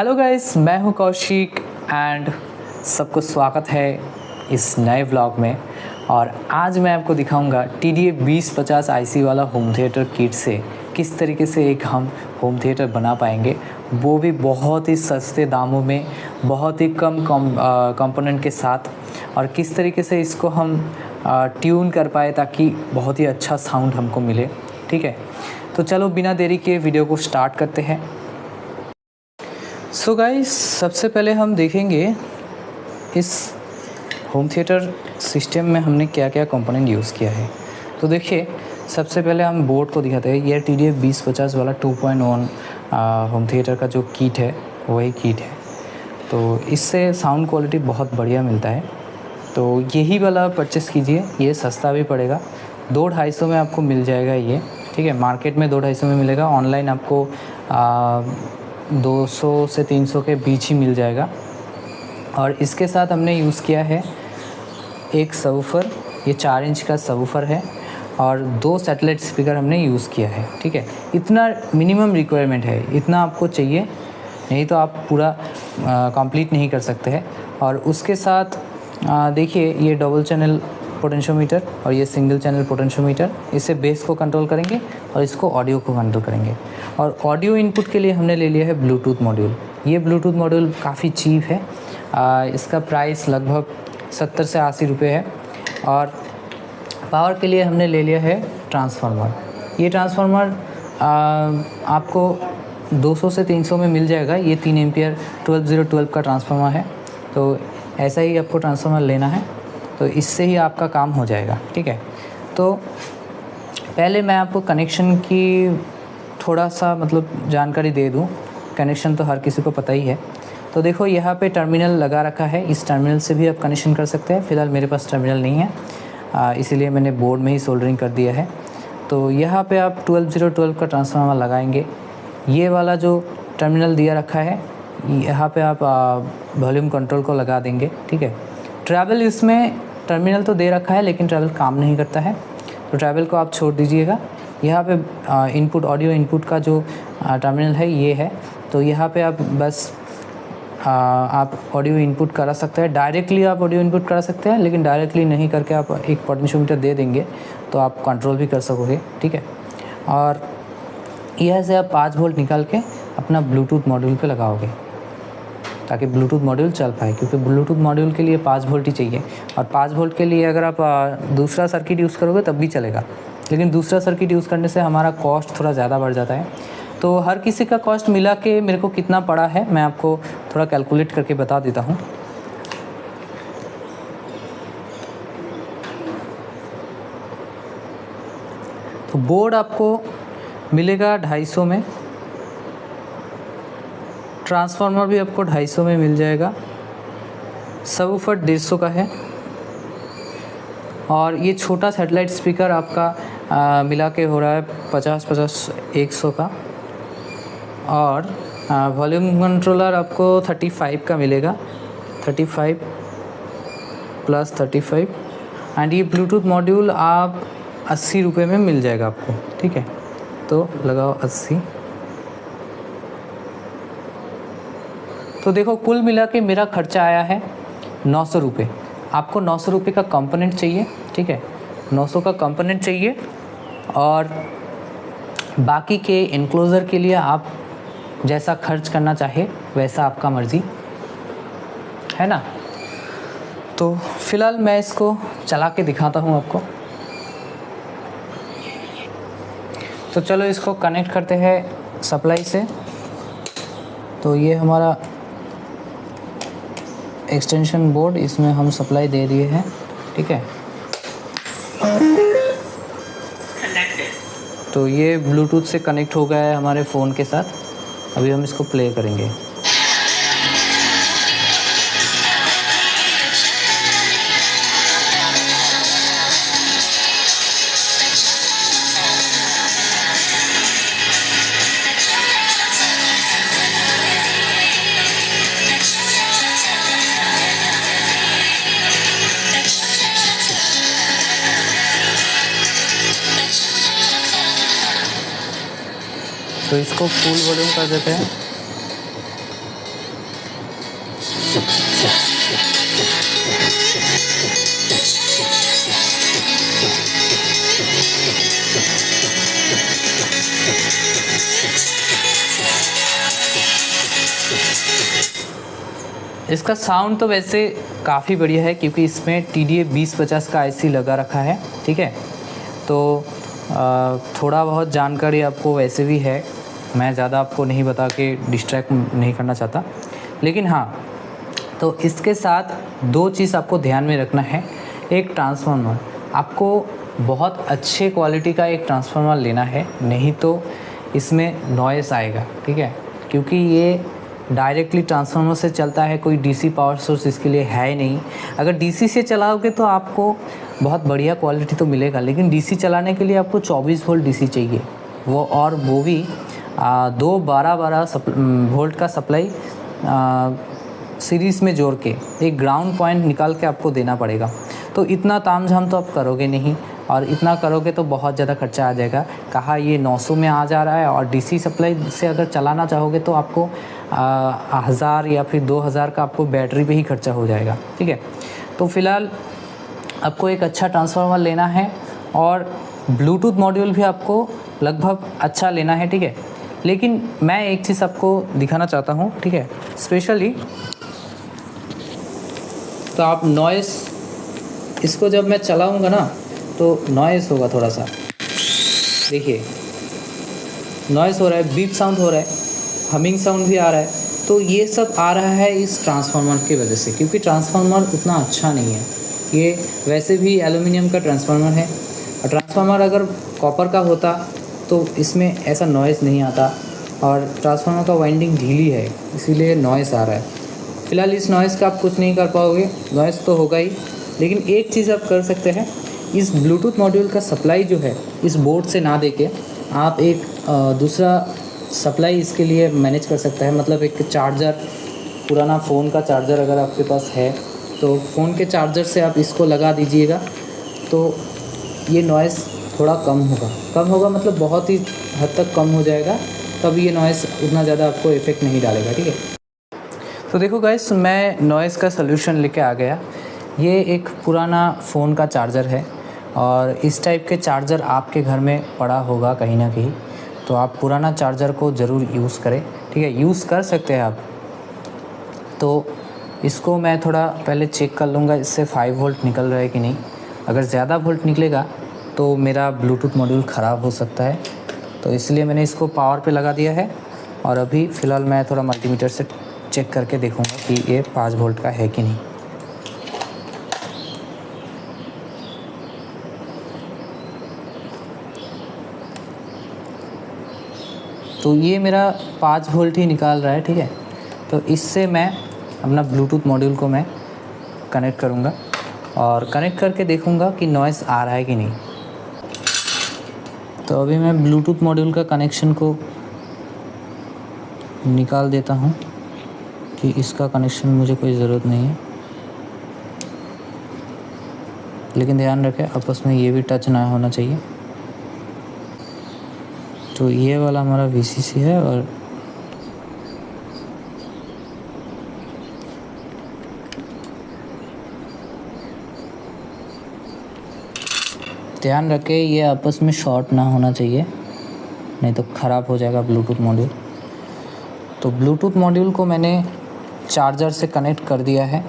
Hello guys, मैं हूं Kaushik and सबको स्वागत है इस नए व्लॉग में। और आज मैं आपको दिखाऊंगा TDA 2050 IC वाला होम थिएटर किट से किस तरीके से एक हम होम थिएटर बना पाएंगे, वो भी बहुत ही सस्ते दामों में, बहुत ही कम कंपोनेंट के साथ, और किस तरीके से इसको हम ट्यून कर पाए ताकि बहुत ही अच्छा साउंड हमको मिले। ठीक है, तो चलो बिना देरी के वीडियो को स्टार्ट करते हैं। सो गाइस, सबसे पहले हम देखेंगे इस होम थिएटर सिस्टम में हमने क्या क्या कंपोनेंट यूज़ किया है। तो देखिए, सबसे पहले हम बोर्ड को दिखाते हैं। ये TDA 2050 वाला 2.1 होम थिएटर का जो किट है वही किट है। तो इससे साउंड क्वालिटी बहुत बढ़िया मिलता है, तो यही वाला परचेस कीजिए। ये सस्ता भी पड़ेगा, 200-250 में आपको मिल जाएगा ये। ठीक है, मार्केट में 200-250 में मिलेगा, ऑनलाइन आपको 200 से 300 के बीच ही मिल जाएगा। और इसके साथ हमने यूज़ किया है एक सबवूफर, ये 4 इंच का सबवूफर है, और 2 सैटेलाइट स्पीकर हमने यूज़ किया है। ठीक है, इतना मिनिमम रिक्वायरमेंट है, इतना आपको चाहिए, नहीं तो आप पूरा कंप्लीट नहीं कर सकते हैं। और उसके साथ देखिए, ये डबल चैनल पोटेंशियोमीटर और ये सिंगल चैनल पोटेंशियोमीटर, इससे बेस को कंट्रोल करेंगे और इसको ऑडियो को कंट्रोल करेंगे। और ऑडियो इनपुट के लिए हमने ले लिया है ब्लूटूथ मॉड्यूल। ये ब्लूटूथ मॉड्यूल काफ़ी चीप है, इसका प्राइस लगभग 70 से 80 रुपये है। और पावर के लिए हमने ले लिया है ट्रांसफार्मर। ये ट्रांसफार्मर आपको 200 से 300 में मिल जाएगा। ये 3 एम्पियर 12012 का ट्रांसफार्मर है, तो ऐसा ही आपको ट्रांसफार्मर लेना है, तो इससे ही आपका काम हो जाएगा। ठीक है, तो पहले मैं आपको कनेक्शन की थोड़ा सा जानकारी दे दूं। कनेक्शन तो हर किसी को पता ही है। तो देखो, यहाँ पे टर्मिनल लगा रखा है, इस टर्मिनल से भी आप कनेक्शन कर सकते हैं। फ़िलहाल मेरे पास टर्मिनल नहीं है, इसीलिए मैंने बोर्ड में ही सोल्डरिंग कर दिया है। तो यहाँ पे आप 12012 का ट्रांसफार्मर लगाएंगे। ये वाला जो टर्मिनल दिया रखा है, यहाँ पे आप वॉल्यूम कंट्रोल को लगा देंगे। ठीक है, ट्रैवल इसमें टर्मिनल तो दे रखा है, लेकिन ट्रैवल काम नहीं करता है, तो ट्रैवल को आप छोड़ दीजिएगा। यहाँ पे इनपुट, ऑडियो इनपुट का जो टर्मिनल है ये है, तो यहाँ पे आप बस आप ऑडियो इनपुट करा सकते हैं। डायरेक्टली आप ऑडियो इनपुट करा सकते हैं, लेकिन डायरेक्टली नहीं करके आप एक पोटेंशियोमीटर दे देंगे तो आप कंट्रोल भी कर सकोगे। ठीक है, और यह से आप 5 वोल्ट निकाल के अपना ब्लूटूथ मॉड्यूल पे लगाओगे ताकि ब्लूटूथ मॉड्यूल चल पाए, क्योंकि ब्लूटूथ मॉड्यूल के लिए 5 वोल्ट ही चाहिए। और 5 वोल्ट के लिए अगर आप दूसरा सर्किट यूज़ करोगे तब भी चलेगा, लेकिन दूसरा सर्किट यूज़ करने से हमारा कॉस्ट थोड़ा ज़्यादा बढ़ जाता है। तो हर किसी का कॉस्ट मिला के मेरे को कितना पड़ा है, मैं आपको थोड़ा कैलकुलेट करके बता देता हूँ। तो बोर्ड आपको मिलेगा 250 में, ट्रांसफार्मर भी आपको 250 में मिल जाएगा, सबवूफर 150 का है, और ये छोटा सैटेलाइट स्पीकर आपका मिला के हो रहा है 50-100 का। और वॉल्यूम कंट्रोलर आपको 35 का मिलेगा, 35 + 35। एंड ये ब्लूटूथ मॉड्यूल आप 80 रुपये में मिल जाएगा आपको। ठीक है, तो लगाओ 80। तो देखो, कुल मिला के मेरा खर्चा आया है 900 रुपये। आपको 900 रुपये का कंपोनेंट चाहिए। ठीक है, 900 का कंपोनेंट चाहिए, और बाकी के एनक्लोज़र के लिए आप जैसा खर्च करना चाहे वैसा आपका मर्ज़ी है ना। तो फ़िलहाल मैं इसको चला के दिखाता हूँ आपको। तो चलो इसको कनेक्ट करते हैं सप्लाई से। तो ये हमारा एक्सटेंशन बोर्ड, इसमें हम सप्लाई दे दिए हैं। ठीक है, तो ये ब्लूटूथ से कनेक्ट हो गया है हमारे फ़ोन के साथ। अभी हम इसको प्ले करेंगे। तो इसको फुल वॉल्यूम कर देते हैं। इसका साउंड तो वैसे काफ़ी बढ़िया है क्योंकि इसमें TDA 2050 का IC लगा रखा है, ठीक है। तो थोड़ा बहुत जानकारी आपको वैसे भी है, मैं ज़्यादा आपको नहीं बता के डिस्ट्रैक्ट नहीं करना चाहता। लेकिन हाँ, तो इसके साथ दो चीज़ आपको ध्यान में रखना है। एक ट्रांसफार्मर, आपको बहुत अच्छे क्वालिटी का एक ट्रांसफार्मर लेना है, नहीं तो इसमें नॉइज़ आएगा, ठीक है। क्योंकि ये डायरेक्टली ट्रांसफार्मर से चलता है, कोई DC पावर सोर्स इसके लिए है ही नहीं। अगर DC से चलाओगे तो आपको बहुत बढ़िया क्वालिटी तो मिलेगा, लेकिन DC चलाने के लिए आपको 24 वोल्ट DC चाहिए, वो भी दो 12 वोल्ट का सप्लाई सीरीज़ में जोड़ के एक ग्राउंड पॉइंट निकाल के आपको देना पड़ेगा। तो इतना तामझाम तो आप करोगे नहीं, और इतना करोगे तो बहुत ज़्यादा खर्चा आ जाएगा। कहाँ ये 900 में आ जा रहा है, और DC सप्लाई से अगर चलाना चाहोगे तो आपको 1000 या फिर 2000 का आपको बैटरी पे ही खर्चा हो जाएगा, ठीक है। तो फ़िलहाल आपको एक अच्छा ट्रांसफार्मर लेना है, और ब्लूटूथ मॉड्यूल भी आपको लगभग अच्छा लेना है, ठीक है। लेकिन मैं एक चीज़ आपको दिखाना चाहता हूँ, ठीक है, स्पेशली तो आप नॉइस, इसको जब मैं चलाऊँगा ना तो नॉइस होगा थोड़ा सा, देखिए नॉइस हो रहा है, बीप साउंड हो रहा है, हमिंग साउंड भी आ रहा है। तो ये सब आ रहा है इस ट्रांसफार्मर की वजह से, क्योंकि ट्रांसफार्मर उतना अच्छा नहीं है। ये वैसे भी एल्युमिनियम का ट्रांसफार्मर है, और ट्रांसफार्मर अगर कॉपर का होता तो इसमें ऐसा नॉइज़ नहीं आता, और ट्रांसफार्मर का वाइंडिंग ढीली है, इसीलिए नॉइज़ आ रहा है। फ़िलहाल इस नॉइज़ का आप कुछ नहीं कर पाओगे, नॉइज़ तो होगा ही। लेकिन एक चीज़ आप कर सकते हैं, इस ब्लूटूथ मॉड्यूल का सप्लाई जो है इस बोर्ड से ना देके आप एक दूसरा सप्लाई इसके लिए मैनेज कर सकते हैं। मतलब एक चार्जर, पुराना फ़ोन का चार्जर अगर आपके पास है तो फ़ोन के चार्जर से आप इसको लगा दीजिएगा, तो ये नॉइज़ थोड़ा कम होगा मतलब बहुत ही हद तक कम हो जाएगा। तब ये नॉइज़ उतना ज़्यादा आपको इफ़ेक्ट नहीं डालेगा, ठीक है। तो देखो गाइस, मैं नॉइज़ का सलूशन लेके आ गया। ये एक पुराना फ़ोन का चार्जर है, और इस टाइप के चार्जर आपके घर में पड़ा होगा कहीं ना कहीं, तो आप पुराना चार्जर को ज़रूर यूज़ करें, ठीक है। यूज़ कर सकते हैं आप। तो इसको मैं थोड़ा पहले चेक कर लूँगा इससे 5 वोल्ट निकल रहा है कि नहीं। अगर ज़्यादा वोल्ट निकलेगा तो मेरा ब्लूटूथ मॉड्यूल ख़राब हो सकता है, तो इसलिए मैंने इसको पावर पे लगा दिया है। और अभी फ़िलहाल मैं थोड़ा मल्टीमीटर से चेक करके देखूँगा कि ये 5 वोल्ट का है कि नहीं। तो ये मेरा 5 वोल्ट ही निकाल रहा है, ठीक है। तो इससे मैं अपना ब्लूटूथ मॉड्यूल को मैं कनेक्ट करूँगा, और कनेक्ट करके देखूँगा कि नॉइज़ आ रहा है कि नहीं। तो अभी मैं ब्लूटूथ मॉड्यूल का कनेक्शन को निकाल देता हूँ कि इसका कनेक्शन मुझे कोई ज़रूरत नहीं है। लेकिन ध्यान रखें आपस में ये भी टच ना होना चाहिए। तो ये वाला हमारा VCC है, और ध्यान रखें ये आपस में शॉर्ट ना होना चाहिए, नहीं तो ख़राब हो जाएगा ब्लूटूथ मॉड्यूल। तो ब्लूटूथ मॉड्यूल को मैंने चार्जर से कनेक्ट कर दिया है।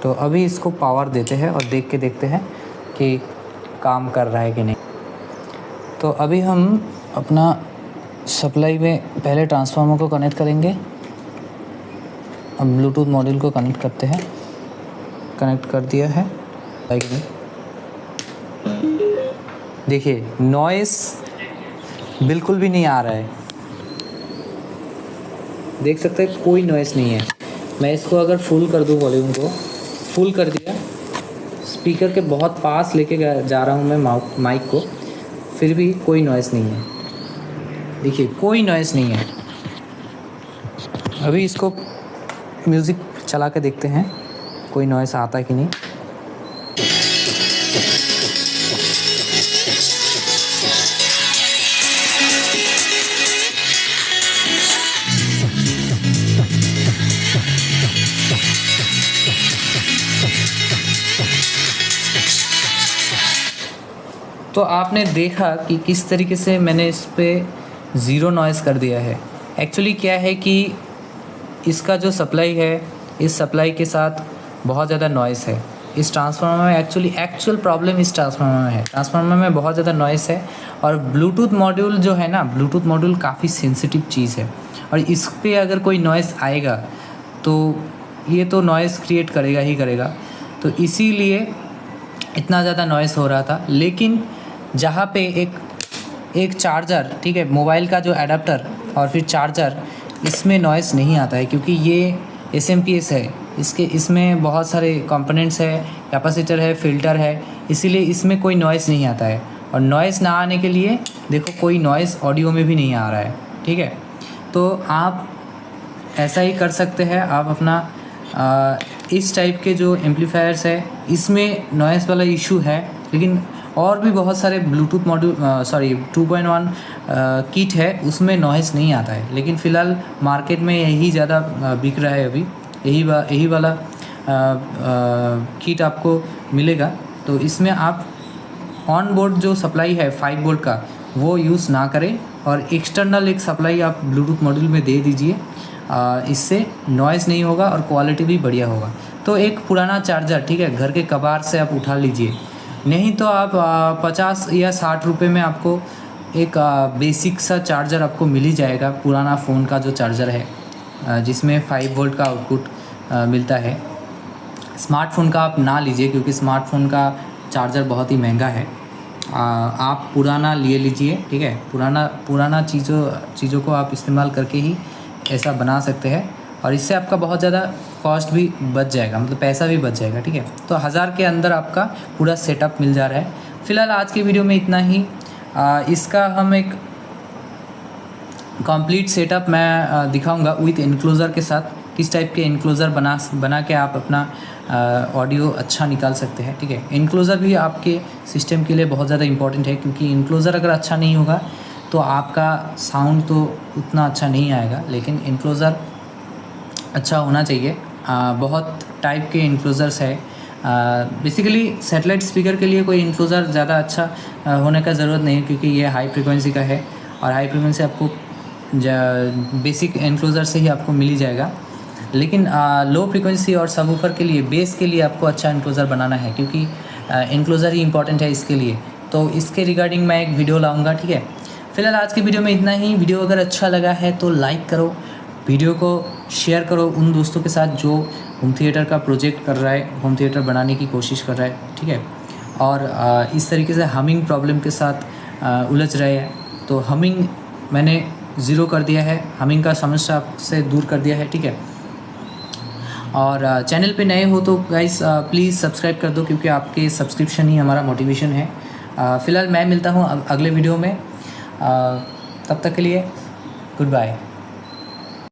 तो अभी इसको पावर देते हैं और देख के देखते हैं कि काम कर रहा है कि नहीं। तो अभी हम अपना सप्लाई में पहले ट्रांसफार्मर को कनेक्ट करेंगे। अब ब्लूटूथ मॉड्यूल को कनेक्ट करते हैं। कनेक्ट कर दिया है, देखिए नॉइस बिल्कुल भी नहीं आ रहा है, देख सकते हैं कोई नॉइस नहीं है। मैं इसको अगर फुल कर दूं, वॉल्यूम को फुल कर दिया, स्पीकर के बहुत पास लेके जा रहा हूं मैं माइक को, फिर भी कोई नॉइस नहीं है। देखिए कोई नॉइस नहीं है। अभी इसको म्यूज़िक चला के देखते हैं कोई नॉइस आता है कि नहीं। तो आपने देखा कि किस तरीके से मैंने इस पर ज़ीरो नॉइज़ कर दिया है। एक्चुअली क्या है कि इसका जो सप्लाई है, इस सप्लाई के साथ बहुत ज़्यादा नॉइज़ है इस ट्रांसफार्मर में। एक्चुअल प्रॉब्लम इस ट्रांसफार्मर में है। ट्रांसफार्मर में बहुत ज़्यादा नॉइज़ है और ब्लूटूथ मॉड्यूल जो है ना, ब्लूटूथ मॉड्यूल काफ़ी सेंसिटिव चीज़ है और इस पे अगर कोई नॉइज़ आएगा तो ये तो नॉइज़ क्रिएट करेगा ही करेगा। तो इसीलिए इतना ज़्यादा नॉइज़ हो रहा था। लेकिन जहाँ पे एक चार्जर, ठीक है, मोबाइल का जो एडाप्टर और फिर चार्जर, इसमें नॉइज़ नहीं आता है क्योंकि ये SMPS है। इसमें बहुत सारे कंपोनेंट्स है, कैपेसिटर है, फ़िल्टर है, इसीलिए इसमें कोई नॉइज़ नहीं आता है। और नॉइज़ ना आने के लिए देखो कोई नॉइज़ ऑडियो में भी नहीं आ रहा है, ठीक है। तो आप ऐसा ही कर सकते हैं। आप अपना इस टाइप के जो एम्पलीफायर्स है इसमें नॉइज़ वाला इशू है, लेकिन और भी बहुत सारे ब्लूटूथ मॉड्यूल 2.1 किट है, उसमें नॉइज़ नहीं आता है। लेकिन फ़िलहाल मार्केट में यही ज़्यादा बिक रहा है अभी, यही वाला किट आपको मिलेगा। तो इसमें आप ऑन बोर्ड जो सप्लाई है 5 वोल्ट का वो यूज़ ना करें और एक्सटर्नल एक सप्लाई आप ब्लूटूथ मॉड्यूल में दे दीजिए। इससे नॉइज़ नहीं होगा और क्वालिटी भी बढ़िया होगा। तो एक पुराना चार्जर, ठीक है, घर के कबाड़ से आप उठा लीजिए, नहीं तो आप 50 या 60 रुपये में आपको एक बेसिक सा चार्जर आपको मिल ही जाएगा। पुराना फ़ोन का जो चार्जर है जिसमें 5 वोल्ट का आउटपुट मिलता है। स्मार्टफ़ोन का आप ना लीजिए क्योंकि स्मार्टफ़ोन का चार्जर बहुत ही महंगा है। आप पुराना ले लीजिए, ठीक है। पुराना चीज़ों को आप इस्तेमाल करके ही ऐसा बना सकते हैं और इससे आपका बहुत ज़्यादा कॉस्ट भी बच जाएगा, मतलब पैसा भी बच जाएगा, ठीक है। तो 1000 के अंदर आपका पूरा सेटअप मिल जा रहा है। फ़िलहाल आज की वीडियो में इतना ही। इसका हम एक कंप्लीट सेटअप मैं दिखाऊंगा विथ इनक्लोज़र के साथ। किस टाइप के इनक्लोज़र बना के आप अपना ऑडियो अच्छा निकाल सकते हैं, ठीक है। इनक्लोज़र भी आपके सिस्टम के लिए बहुत ज़्यादा इंपॉर्टेंट है क्योंकि इनक्लोज़र अगर अच्छा नहीं होगा तो आपका साउंड तो उतना अच्छा नहीं आएगा। लेकिन इनक्लोज़र अच्छा होना चाहिए। बहुत टाइप के इनक्लोज़र्स है। बेसिकली सैटेलाइट स्पीकर के लिए कोई इनक्लोज़र ज़्यादा अच्छा होने का ज़रूरत नहीं है क्योंकि ये हाई फ्रिक्वेंसी का है और हाई फ्रिक्वेंसी आपको बेसिक इनक्लोज़र से ही आपको मिल ही जाएगा। लेकिन लो फ्रिक्वेंसी और सबवूफर के लिए, बेस के लिए आपको अच्छा इनक्लोज़र बनाना है क्योंकि इनक्लोज़र ही इंपॉर्टेंट है इसके लिए। तो इसके रिगार्डिंग मैं एक वीडियो लाऊंगा, ठीक है। फ़िलहाल आज की वीडियो में इतना ही। वीडियो अगर अच्छा लगा है तो लाइक करो, वीडियो को शेयर करो उन दोस्तों के साथ जो होम थिएटर का प्रोजेक्ट कर रहा है, होम थिएटर बनाने की कोशिश कर रहा है, ठीक है। और इस तरीके से हमिंग प्रॉब्लम के साथ उलझ रहे हैं तो हमिंग मैंने ज़ीरो कर दिया है, हमिंग का समस्या से दूर कर दिया है, ठीक है। और चैनल पे नए हो तो गाइस प्लीज़ सब्सक्राइब कर दो क्योंकि आपके सब्सक्रिप्शन ही हमारा मोटिवेशन है। फ़िलहाल मैं मिलता हूँ अगले वीडियो में। तब तक के लिए गुड बाय।